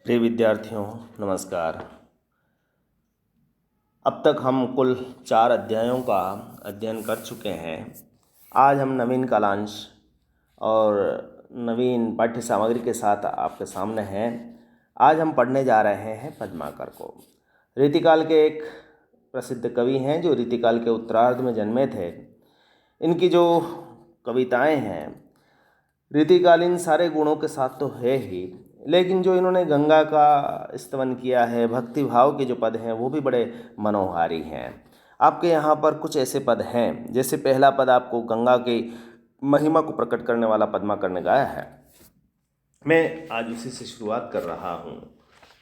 प्रिय विद्यार्थियों, नमस्कार। अब तक हम कुल 4 अध्यायों का अध्ययन कर चुके हैं। आज हम नवीन कालांश और नवीन पाठ्य सामग्री के साथ आपके सामने हैं। आज हम पढ़ने जा रहे हैं पद्माकर को। रीतिकाल के एक प्रसिद्ध कवि हैं जो रीतिकाल के उत्तरार्ध में जन्मे थे। इनकी जो कविताएं हैं रीतिकालीन सारे गुणों के साथ तो है ही, लेकिन जो इन्होंने गंगा का स्तवन किया है, भक्ति भाव के जो पद हैं वो भी बड़े मनोहारी हैं। आपके यहाँ पर कुछ ऐसे पद हैं, जैसे पहला पद आपको गंगा की महिमा को प्रकट करने वाला पद्माकर ने गाया है। मैं आज उसी से शुरुआत कर रहा हूँ।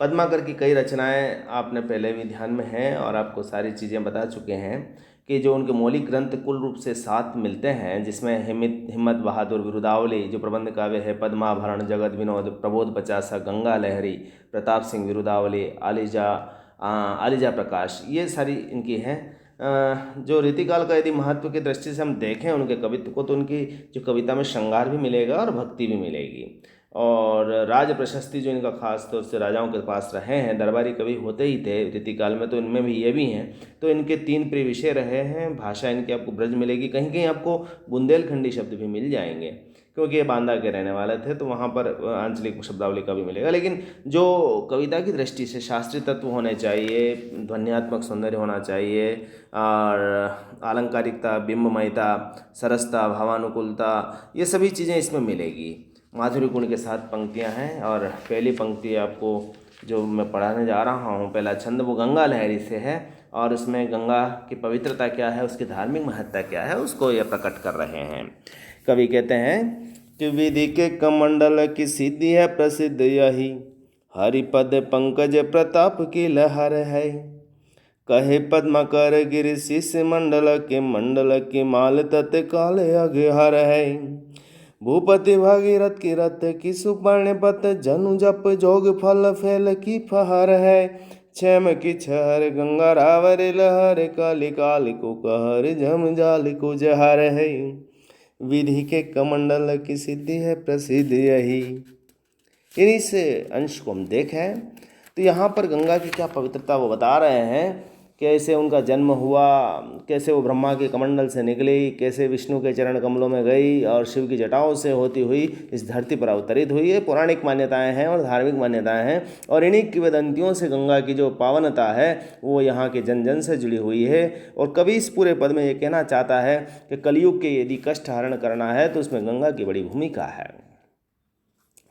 पद्माकर की कई रचनाएं आपने पहले भी ध्यान में हैं और आपको सारी चीज़ें बता चुके हैं कि जो उनके मौलिक ग्रंथ कुल रूप से 7 मिलते हैं, जिसमें हिम्मत बहादुर, विरुदावली जो प्रबंध काव्य है, पद्माभरण, जगत विनोद, प्रबोध पचासा, गंगा लहरी, प्रताप सिंह विरुदावली, आलिजा प्रकाश, ये सारी इनकी हैं। जो रीतिकाल का यदि महत्व की दृष्टि से हम देखें उनके कवित्व को, तो उनकी जो कविता में श्रृंगार भी मिलेगा और भक्ति भी मिलेगी। और राज प्रशस्ति जो इनका खास तौर से राजाओं के पास रहे हैं, दरबारी कवि होते ही थे रीतिकाल में, तो इनमें भी ये भी हैं। तो इनके 3 प्रिय विषय रहे हैं। भाषा इनकी आपको ब्रज मिलेगी, कहीं कहीं आपको बुंदेलखंडी शब्द भी मिल जाएंगे, क्योंकि ये बांदा के रहने वाले थे, तो वहाँ पर आंचलिक शब्दावली का भी मिलेगा। लेकिन जो कविता की दृष्टि से शास्त्रीय तत्व होने चाहिए, ध्वन्यात्मक सौंदर्य होना चाहिए, और आलंकारिकता, बिंबमयता, सरसता, भावानुकूलता, ये सभी चीज़ें इसमें मिलेगी। माधुरी गुण के साथ पंक्तियां हैं। और पहली पंक्ति आपको जो मैं पढ़ाने जा रहा हूँ, पहला छंद, वो गंगा लहरी से है, और उसमें गंगा की पवित्रता क्या है, उसकी धार्मिक महत्ता क्या है, उसको ये प्रकट कर रहे हैं। कवि कहते हैं कि विधि के कमंडल की सिद्धि है प्रसिद्ध यही, हरिपद पंकज प्रताप की लहर है। कहे पद्माकर गिर शिष्य मंडल की माल तत्काल अघहर है। भूपति भागीरथ की रथ की सुपर्ण पत, जनु जप जोग फल फैल की फहर है। क्षेम की छहर गंगा रावर लहर, काली काल को कहर झम जाल को जहर है। विधि के कमंडल की सिद्धि है प्रसिद्ध यही। इस अंश को हम देखें तो यहाँ पर गंगा की क्या पवित्रता वो बता रहे हैं। कैसे उनका जन्म हुआ, कैसे वो ब्रह्मा के कमंडल से निकली, कैसे विष्णु के चरण कमलों में गई और शिव की जटाओं से होती हुई इस धरती पर अवतरित हुई है। पौराणिक मान्यताएं हैं और धार्मिक मान्यताएं हैं, और इन्हीं किंवदंतियों से गंगा की जो पावनता है वो यहाँ के जन जन से जुड़ी हुई है। और कवि इस पूरे पद में ये कहना चाहता है कि कलयुग के यदि कष्ट हरण करना है तो उसमें गंगा की बड़ी भूमिका है।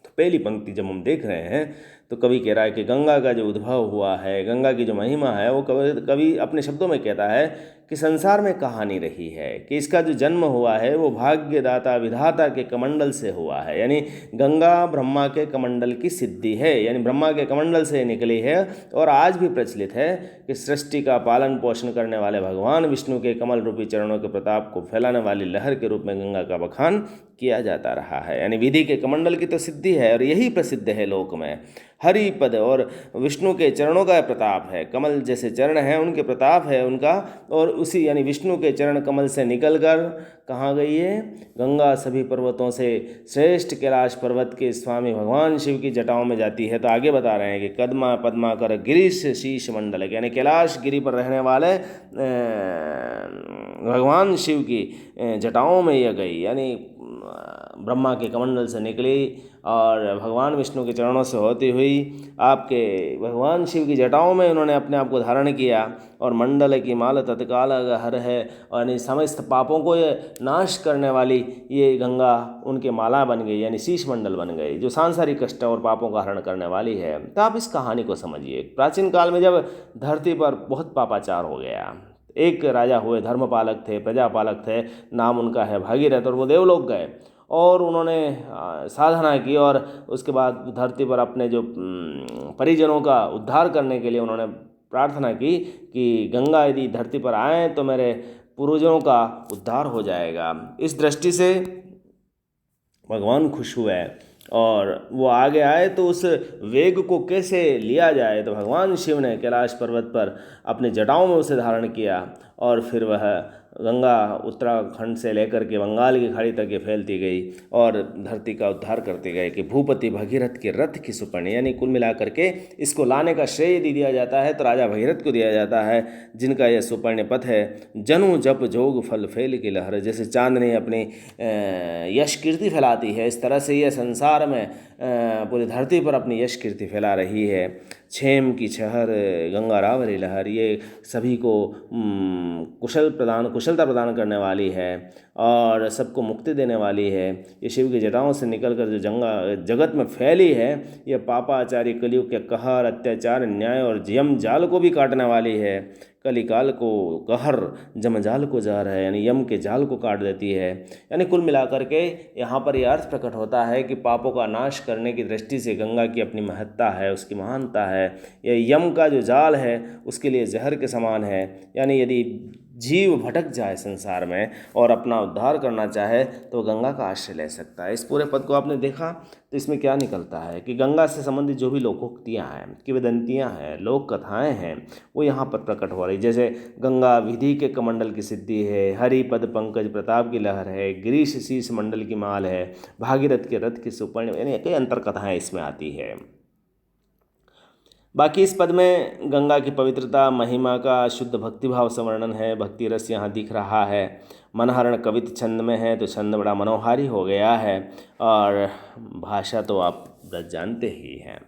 तो पहली पंक्ति जब हम देख रहे हैं तो कवि कह रहा है कि गंगा का जो उद्भव हुआ है, गंगा की जो महिमा है, वो कवि अपने शब्दों में कहता है कि संसार में कहानी रही है कि इसका जो जन्म हुआ है वो भाग्यदाता विधाता के कमंडल से हुआ है। यानी गंगा ब्रह्मा के कमंडल की सिद्धि है, यानी ब्रह्मा के कमंडल से निकली है और आज भी प्रचलित है कि सृष्टि का पालन पोषण करने वाले भगवान विष्णु के कमल रूपी चरणों के प्रताप को फैलाने वाली लहर के रूप में गंगा का बखान किया जाता रहा है। यानी विधि के कमंडल की तो सिद्धि है और यही प्रसिद्ध है लोक में। हरिपद और विष्णु के चरणों का प्रताप है, कमल जैसे चरण हैं उनके प्रताप है उनका, और उसी यानी विष्णु के चरण कमल से निकलकर कहाँ गई है, गंगा सभी पर्वतों से श्रेष्ठ कैलाश पर्वत के स्वामी भगवान शिव की जटाओं में जाती है। तो आगे बता रहे हैं कि कदमा पद्माकर गिरीश शीश मंडल, यानी कैलाश गिरी पर रहने वाले भगवान शिव की जटाओं में यह गई, यानी ब्रह्मा के कमंडल से निकली और भगवान विष्णु के चरणों से होती हुई आपके भगवान शिव की जटाओं में उन्होंने अपने आप को धारण किया। और मंडल की माल तत्काल हर है, और समस्त पापों को ये नाश करने वाली ये गंगा उनके माला बन गई, यानी शीश मंडल बन गई, जो सांसारिक कष्ट और पापों का हरण करने वाली है। तो आप इस कहानी को समझिए। प्राचीन काल में जब धरती पर बहुत पापाचार हो गया, एक राजा हुए, धर्मपालक थे, प्रजापालक थे, नाम उनका है भागीरथ, और वो देवलोक गए और उन्होंने साधना की, और उसके बाद धरती पर अपने जो परिजनों का उद्धार करने के लिए उन्होंने प्रार्थना की कि गंगा यदि धरती पर आए तो मेरे पूर्वजों का उद्धार हो जाएगा। इस दृष्टि से भगवान खुश हुए और वो आगे आए, तो उस वेग को कैसे लिया जाए, तो भगवान शिव ने कैलाश पर्वत पर अपने जटाओं में उसे धारण किया और फिर वह गंगा उत्तराखंड से लेकर के बंगाल की खाड़ी तक ये फैलती गई और धरती का उद्धार करते गए कि भूपति भगीरथ के रथ की सुपर्णी, यानी कुल मिलाकर के इसको लाने का श्रेय यदि दिया जाता है तो राजा भगीरथ को दिया जाता है, जिनका यह सुपर्ण पथ है। जनु जप जोग फल फैल की लहर, जैसे चांदनी अपनी यश कीर्ति फैलाती है, इस तरह से यह संसार में पूरी धरती पर अपनी यश कीर्ति फैला रही है। क्षेम की छहर गंगा रावरी लहर, ये सभी को कुशलता प्रदान करने वाली है और सबको मुक्ति देने वाली है। ये शिव की जटाओं से निकलकर जो जगत में फैली है, ये पापाचारी कलयुग के कहर, अत्याचार, न्याय और यम जाल को भी काटने वाली है। कलिकाल को कहर जमजाल को जहर है, यानी यम के जाल को काट देती है। यानी कुल मिलाकर के यहाँ पर यह अर्थ प्रकट होता है कि पापों का नाश करने की दृष्टि से गंगा की अपनी महत्ता है, उसकी महानता है। यह यम का जो जाल है उसके लिए जहर के समान है। यानी यदि जीव भटक जाए संसार में और अपना उद्धार करना चाहे तो गंगा का आश्रय ले सकता है। इस पूरे पद को आपने देखा तो इसमें क्या निकलता है कि गंगा से संबंधित जो भी लोकोक्तियाँ हैं, किंवदंतियाँ हैं, लोक कथाएँ हैं, वो यहाँ पर प्रकट हो रही। जैसे गंगा विधि के कमंडल की सिद्धि है, हरि पद पंकज प्रताप की लहर है, गिरीश शीश मंडल की माल है, भागीरथ के रथ की सुपर्ण, यानी कई अंतर कथाएँ इसमें आती है। बाकी इस पद में गंगा की पवित्रता, महिमा का शुद्ध भक्तिभाव से वर्णन है। भक्ति रस यहाँ दिख रहा है। मनहरण कवित छंद में है तो छंद बड़ा मनोहारी हो गया है और भाषा तो आप जानते ही हैं।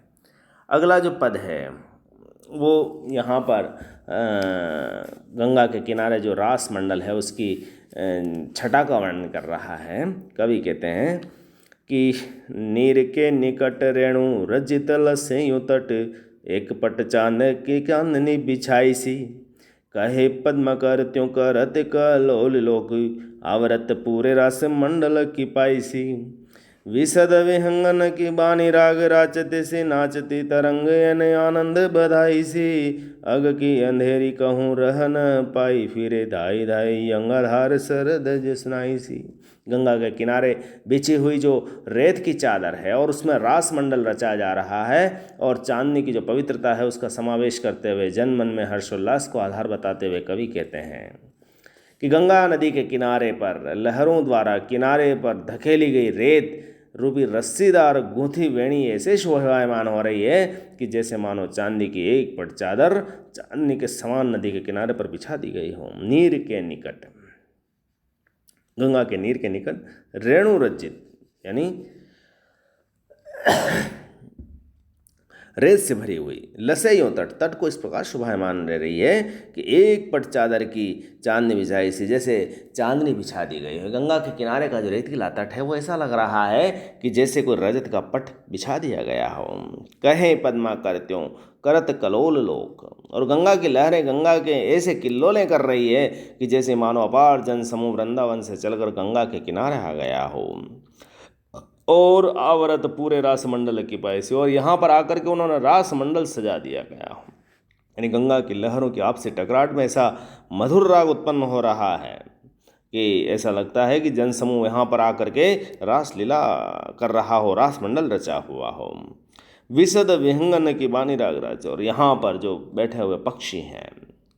अगला जो पद है वो यहाँ पर गंगा के किनारे जो रास मंडल है उसकी छटा का वर्णन कर रहा है। कवि कहते हैं कि नीर के निकट रेणु रजित लस्यु तट, एक पट चांद की चांदनी बिछाई सी, कहे पद्म कर त्यों करत कलोल लोक, आवरत पूरे रास मंडल की पाई सी, विशद विहंगन की बानी राग राचते से नाचती तरंग अन आनंद बधाई सी, अग की अंधेरी कहूँ रह न पाई, फिरे धाई धाई अंगाधार सरद जसनाई सी। गंगा के किनारे बिछी हुई जो रेत की चादर है और उसमें रास मंडल रचा जा रहा है और चांदनी की जो पवित्रता है उसका समावेश करते हुए जन मन में हर्षोल्लास को आधार बताते हुए कवि कहते हैं कि गंगा नदी के किनारे पर लहरों द्वारा किनारे पर धकेली गई रेत रूपी रस्सीदार गूंथी वेणी ऐसे शोभायमान हो रही है कि जैसे मानो चांदी की एक पट चादर चांदनी के समान नदी के किनारे पर बिछा दी गई हो। नीर के निकट, गंगा के नीर के निकट रेणु रज्जित, यानी रेत से भरी हुई, लसैयों तट, तट को इस प्रकार शोभायमान रह रही है कि एक पट चादर की चांदनी बिछाई सी, जैसे चांदनी बिछा दी गई है। गंगा के किनारे का जो रेतीला तट है वो ऐसा लग रहा है कि जैसे कोई रजत का पट बिछा दिया गया हो। कहें पद्मा करत्यों करत कलोल लोक, और गंगा की लहरें गंगा के ऐसे किल्लोलें कर रही है कि जैसे मानो अपार जन समूह वृंदावन से चलकर गंगा के किनारे आ गया हो और आवरत पूरे रास मंडल की पाई से, और यहाँ पर आकर के उन्होंने रास मंडल सजा दिया गया हो। यानी गंगा की लहरों की आपसी टकराहट में ऐसा मधुर राग उत्पन्न हो रहा है कि ऐसा लगता है कि जनसमूह यहाँ पर आकर के रास लीला कर रहा हो, रास मंडल रचा हुआ हो। विशद विहंगन की बानी राग राज, और यहाँ पर जो बैठे हुए पक्षी हैं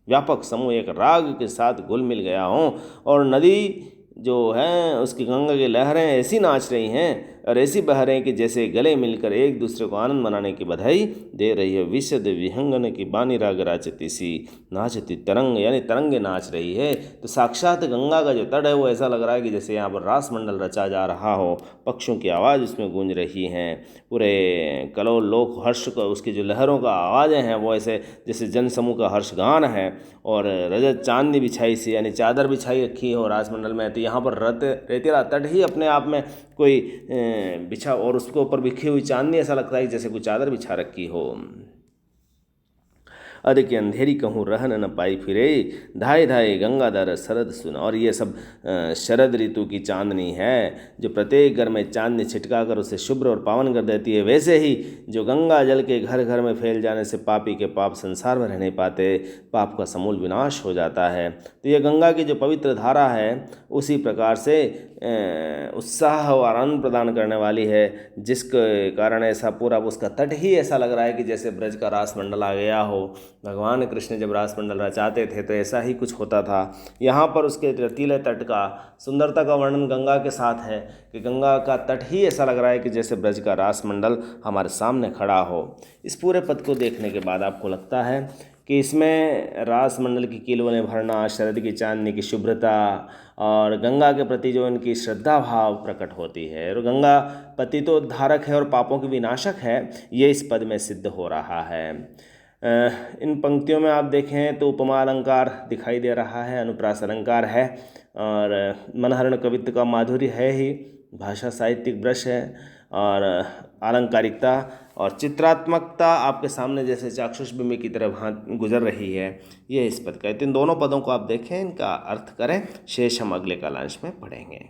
व्यापक समूह एक राग के साथ घुल मिल गया हो और नदी जो है उसकी गंगा की लहरें ऐसी नाच रही हैं और ऐसी बह रही हैं कि जैसे गले मिलकर एक दूसरे को आनंद मनाने की बधाई दे रही है। विशद विहंगन की बानी राग राचती सी, नाचती तरंग, यानी तरंगे नाच रही है। तो साक्षात गंगा का जो तट है वो ऐसा लग रहा है कि जैसे यहाँ पर रास मंडल रचा जा रहा हो, पक्षियों की आवाज़ उसमें गूंज रही हैं, पूरे कलोल लोक हर्ष का उसकी जो लहरों का आवाज़ें हैं वो ऐसे जैसे जनसमूह का हर्षगान है। और रजत चांदनी बिछाई सी, यानी चादर बिछाई रखी हो रासमंडल में, तो यहाँ पर रेतीला तट ही अपने आप में कोई बिछा और उसके ऊपर बिखी हुई चांदनी ऐसा लगता है जैसे कोई चादर बिछा रखी हो। अधिक अंधेरी कहूँ रहन न पाई, फिरे धाए धाए गंगाधर शरद सुन। और ये सब शरद ऋतु की चांदनी है जो प्रत्येक घर में चांदनी छिटका कर उसे शुभ्र और पावन कर देती है। वैसे ही जो गंगा जल के घर घर में फैल जाने से पापी के पाप संसार में रह नहीं पाते, पाप का समूल विनाश हो जाता है। तो ये गंगा की जो पवित्र धारा है उसी प्रकार से उत्साह और आनंद प्रदान करने वाली है, जिसके कारण ऐसा पूरा उसका तट ही ऐसा लग रहा है कि जैसे ब्रज का रास मंडल आ गया हो भगवान कृष्ण जब रासमंडल रचाते थे तो ऐसा ही कुछ होता था। यहाँ पर उसके रतीले तट का सुंदरता का वर्णन गंगा के साथ है कि गंगा का तट ही ऐसा लग रहा है कि जैसे ब्रज का रासमंडल हमारे सामने खड़ा हो। इस पूरे पद को देखने के बाद आपको लगता है कि इसमें रासमंडल की कीलों भरना, शरद की चांदनी की शुभ्रता और गंगा के प्रति जो इनकी श्रद्धा भाव प्रकट होती है। और गंगा पतितोद्धारक है और पापों की विनाशक है, ये इस पद में सिद्ध हो रहा है। इन पंक्तियों में आप देखें तो उपमा अलंकार दिखाई दे रहा है, अनुप्रास अलंकार है और मनहरण कवित्व का माधुर्य है ही, भाषा साहित्यिक ब्रश है और आलंकारिकता और चित्रात्मकता आपके सामने जैसे चाक्षुष बिंब की तरह गुजर रही है, ये इस पद का। इन दोनों पदों को आप देखें, इनका अर्थ करें, शेष हम अगले कालांश में पढ़ेंगे।